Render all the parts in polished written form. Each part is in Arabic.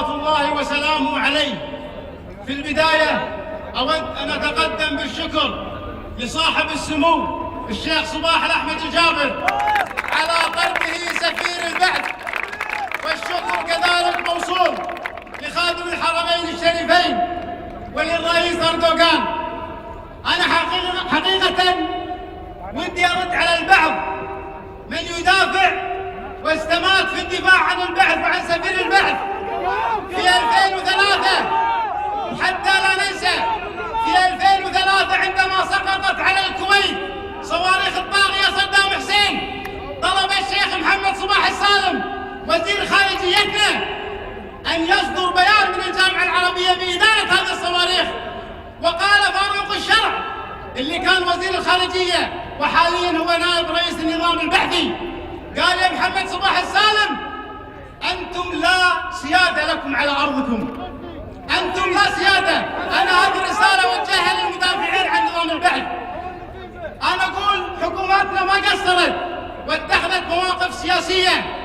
صلوات الله وسلامه عليه. في البداية أود أن أتقدم بالشكر لصاحب السمو الشيخ صباح الأحمد الجابر على قربه سفير البعث، والشكر كذلك موصول لخادم الحرمين الشريفين وللرئيس أردوغان. أنا حقيقة ودي أرد على البعض من يدافع واستمات في الدفاع عن البعث وعن سفير البعث. في 2003 حتى لا ننسى، في 2003 عندما سقطت على الكويت صواريخ الطاغية صدام حسين، طلب الشيخ محمد صباح السالم وزير خارجيتنا أن يصدر بيان من الجامعة العربية بإدانة هذه الصواريخ. وقال فاروق الشرع اللي كان وزير الخارجية وحاليا هو نائب رئيس النظام البعثي، قال يا محمد صباح السالم أنتم لا سيادة لكم على أرضكم، أنتم لا سيادة. أنا هذه رسالة وجهها للمدافعين عن نظام البعث. أنا أقول حكوماتنا ما قصرت واتخذت مواقف سياسية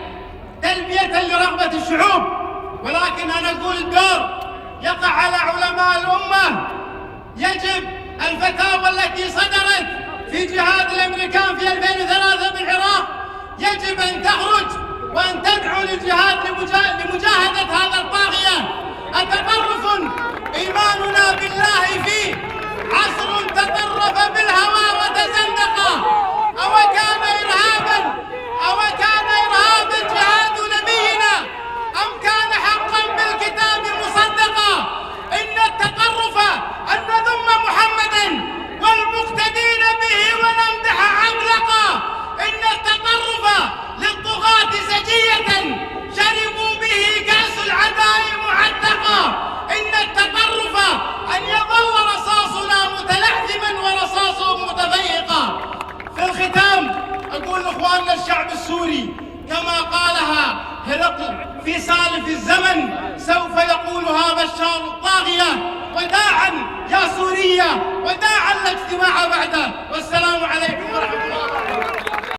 تلبية لرغبة الشعوب، ولكن أنا أقول الدور يقع على علماء الأمة. يجب الفتاوى التي صدرت في جهاد الأمريكان في 2003 بالعراق يجب أن تخرج وأن تدعو للجهاد لمجاهدة هذا الطاغية. أتطرف إيماننا بالله فيه، عصر تطرف بالهوى وتزندق. أو كان إرهابا جهاد نبينا أم كان حقا بالكتاب مصدقا؟ إن التطرف أن نذم محمدا والمقتدين به ونمدح عملقا. إن التطرف للطغاة سجية شربوا به كأس العداء معتقا. إن التطرف أن يظل رصاصنا متلعثما ورصاصهم متضيقا. في الختام أقول لإخواننا الشعب السوري كما قالها هرقل في سالف الزمن، سوف يقولها بشار الطاغية: وداعا يا سوريا، وداعا لا اجتماع بعده. والسلام عليكم ورحمة الله.